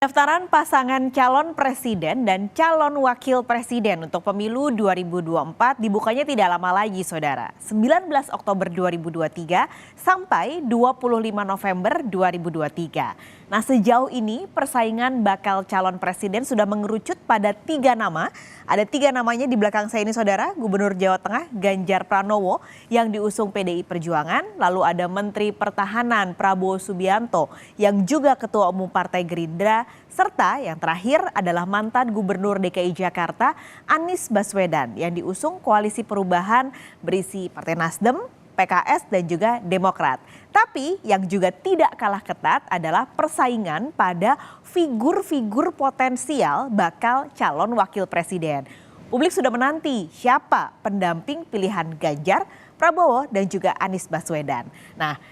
Pendaftaran pasangan calon presiden dan calon wakil presiden untuk pemilu 2024 dibukanya tidak lama lagi, Saudara. 19 Oktober 2023 sampai 25 November 2023. Nah, sejauh ini persaingan bakal calon presiden sudah mengerucut pada 3 nama. Ada 3 namanya di belakang saya ini, Saudara. Gubernur Jawa Tengah Ganjar Pranowo yang diusung PDI Perjuangan. Lalu ada Menteri Pertahanan Prabowo Subianto yang juga Ketua Umum Partai Gerindra. Serta yang terakhir adalah mantan Gubernur DKI Jakarta Anies Baswedan yang diusung Koalisi Perubahan berisi Partai Nasdem, PKS dan juga Demokrat. Tapi yang juga tidak kalah ketat adalah persaingan pada figur-figur potensial bakal calon wakil presiden. Publik sudah menanti siapa pendamping pilihan Ganjar, Prabowo dan juga Anies Baswedan. Nah,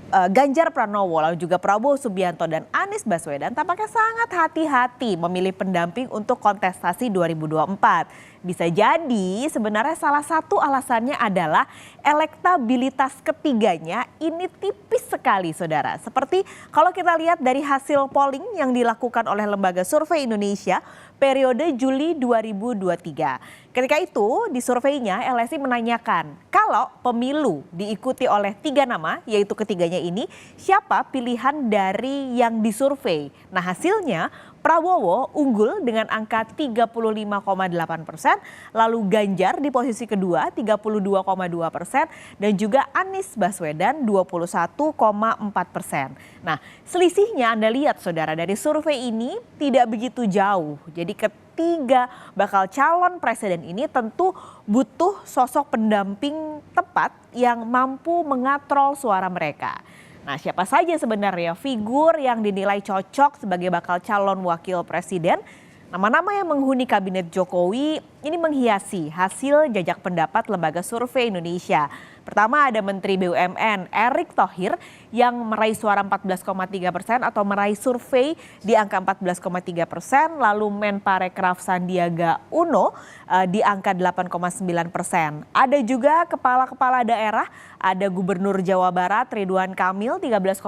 Ganjar Pranowo lalu juga Prabowo Subianto dan Anies Baswedan tampaknya sangat hati-hati memilih pendamping untuk kontestasi 2024. Bisa jadi sebenarnya salah satu alasannya adalah elektabilitas ketiganya ini tipis sekali, Saudara. Seperti kalau kita lihat dari hasil polling yang dilakukan oleh Lembaga Survei Indonesia periode Juli 2023. Ketika itu di surveinya LSI menanyakan kalau pemilu diikuti oleh 3 nama, yaitu ketiganya ini, siapa pilihan dari yang disurvei. Nah, hasilnya Prabowo unggul dengan angka 35,8%, lalu Ganjar di posisi kedua 32,2% dan juga Anies Baswedan 21,4%. Nah, selisihnya Anda lihat, Saudara, dari survei ini tidak begitu jauh. Jadi ketiga bakal calon presiden ini tentu butuh sosok pendamping tepat yang mampu mengatrol suara mereka. Nah, siapa saja sebenarnya figur yang dinilai cocok sebagai bakal calon wakil presiden? Nama-nama yang menghuni kabinet Jokowi ini menghiasi hasil jajak pendapat Lembaga Survei Indonesia. Pertama ada Menteri BUMN Erick Thohir yang meraih suara 14,3% atau meraih survei di angka 14,3%. Lalu Menparekraf Sandiaga Uno di angka 8,9%. Ada juga kepala-kepala daerah, ada Gubernur Jawa Barat Ridwan Kamil 13,5%.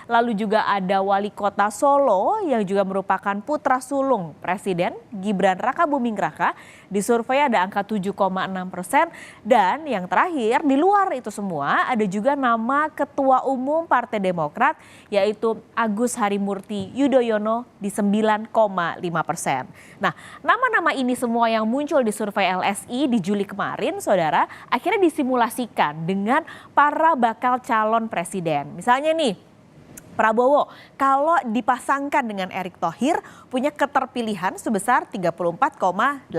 Lalu juga ada Wali Kota Solo yang juga merupakan putra sulung Presiden Gibran Rakabuming Raka. Di survei ada angka 7,6%. Dan yang terakhir di luar itu semua ada juga nama Ketua Umum Partai Demokrat yaitu Agus Harimurti Yudhoyono di 9,5%. Nah, nama-nama ini semua yang muncul di survei LSI di Juli kemarin, Saudara, akhirnya disimulasikan dengan para bakal calon presiden. Misalnya nih, Prabowo kalau dipasangkan dengan Erick Thohir punya keterpilihan sebesar 34,8%.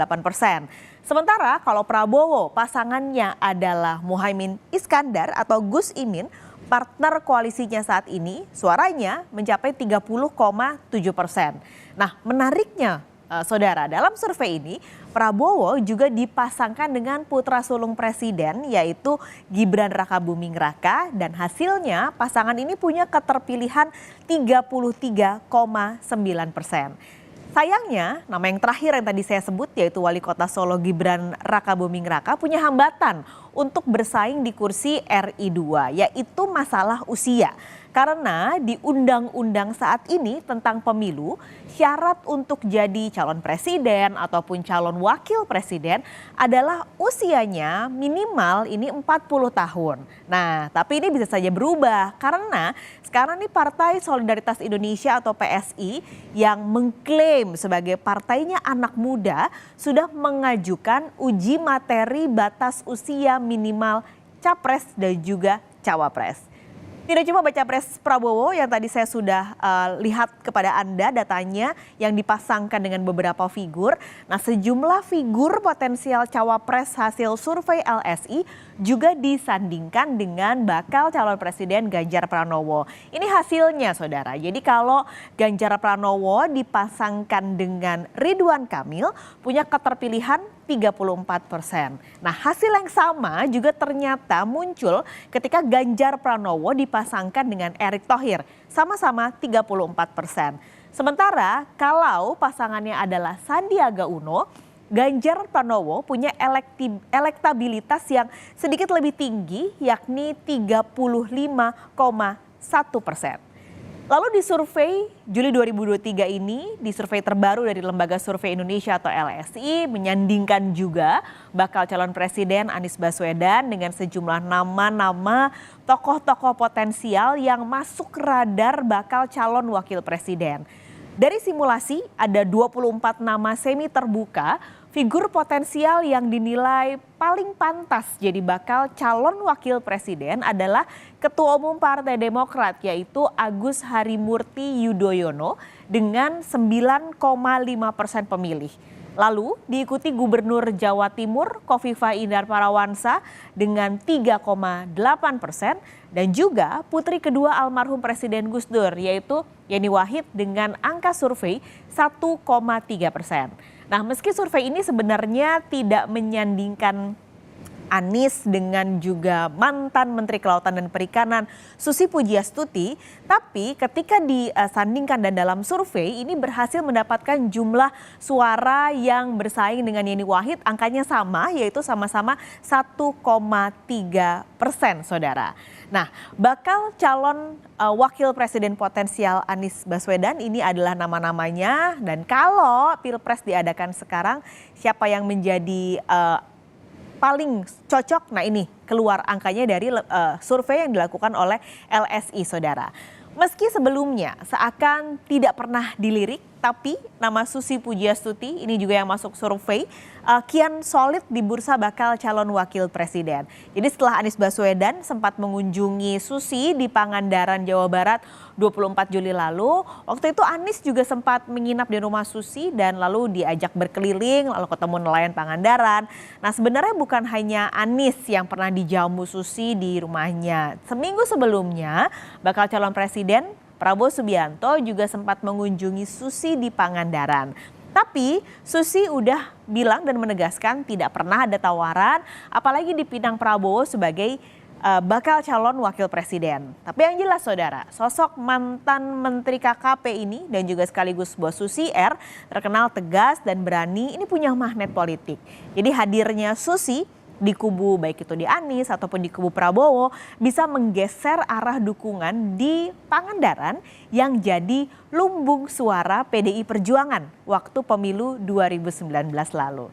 Sementara kalau Prabowo pasangannya adalah Muhaimin Iskandar atau Gus Imin, partner koalisinya saat ini suaranya mencapai 30,7%. Nah, menariknya Saudara, dalam survei ini Prabowo juga dipasangkan dengan putra sulung presiden yaitu Gibran Rakabuming Raka dan hasilnya pasangan ini punya keterpilihan 33,9%. Sayangnya nama yang terakhir yang tadi saya sebut yaitu Wali Kota Solo Gibran Rakabuming Raka punya hambatan untuk bersaing di kursi RI 2 yaitu masalah usia. Karena di undang-undang saat ini tentang pemilu, syarat untuk jadi calon presiden ataupun calon wakil presiden adalah usianya minimal ini 40 tahun. Nah, tapi ini bisa saja berubah karena sekarang ini Partai Solidaritas Indonesia atau PSI yang mengklaim sebagai partainya anak muda sudah mengajukan uji materi batas usia minimal capres dan juga cawapres. Tidak cuma baca pres Prabowo yang tadi saya sudah lihat kepada Anda datanya yang dipasangkan dengan beberapa figur. Nah, sejumlah figur potensial cawapres hasil survei LSI juga disandingkan dengan bakal calon presiden Ganjar Pranowo. Ini hasilnya, Saudara. Jadi kalau Ganjar Pranowo dipasangkan dengan Ridwan Kamil punya keterpilihan 34%. Nah, hasil yang sama juga ternyata muncul ketika Ganjar Pranowo dipasangkan dengan Erick Thohir, sama-sama 34%. Sementara kalau pasangannya adalah Sandiaga Uno, Ganjar Pranowo punya elektabilitas yang sedikit lebih tinggi yakni 35,1%. Lalu di survei Juli 2023 ini, di survei terbaru dari Lembaga Survei Indonesia atau LSI, menyandingkan juga bakal calon presiden Anies Baswedan dengan sejumlah nama-nama tokoh-tokoh potensial yang masuk radar bakal calon wakil presiden. Dari simulasi ada 24 nama semi terbuka, figur potensial yang dinilai paling pantas jadi bakal calon wakil presiden adalah Ketua Umum Partai Demokrat yaitu Agus Harimurti Yudhoyono dengan 9,5% pemilih. Lalu diikuti Gubernur Jawa Timur Khofifah Indar Parawansa dengan 3,8% dan juga putri kedua almarhum Presiden Gus Dur yaitu Yeni Wahid dengan angka survei 1,3%. Nah, meski survei ini sebenarnya tidak menyandingkan Anies dengan juga mantan Menteri Kelautan dan Perikanan Susi Pujiastuti, tapi ketika disandingkan dan dalam survei ini berhasil mendapatkan jumlah suara yang bersaing dengan Yeni Wahid, angkanya sama yaitu sama-sama 1,3%, saudara. Nah, bakal calon wakil presiden potensial Anies Baswedan ini adalah nama-namanya, dan kalau Pilpres diadakan sekarang siapa yang menjadi paling cocok, nah ini keluar angkanya dari survei yang dilakukan oleh LSI, saudara. Meski sebelumnya seakan tidak pernah dilirik, tapi nama Susi Pujiastuti ini juga yang masuk survei kian solid di bursa bakal calon wakil presiden. Jadi setelah Anies Baswedan sempat mengunjungi Susi di Pangandaran, Jawa Barat 24 Juli lalu, waktu itu Anies juga sempat menginap di rumah Susi dan lalu diajak berkeliling, lalu ketemu nelayan Pangandaran. Nah, sebenarnya bukan hanya Anies yang pernah dijamu Susi di rumahnya. Seminggu sebelumnya bakal calon presiden Prabowo Subianto juga sempat mengunjungi Susi di Pangandaran. Tapi Susi udah bilang dan menegaskan tidak pernah ada tawaran, apalagi dipinang Prabowo sebagai bakal calon wakil presiden. Tapi yang jelas, saudara, sosok mantan Menteri KKP ini dan juga sekaligus bos Susi Air terkenal tegas dan berani, ini punya magnet politik. Jadi hadirnya Susi di kubu baik itu di Anies ataupun di kubu Prabowo bisa menggeser arah dukungan di Pangandaran yang jadi lumbung suara PDI Perjuangan waktu pemilu 2019 lalu.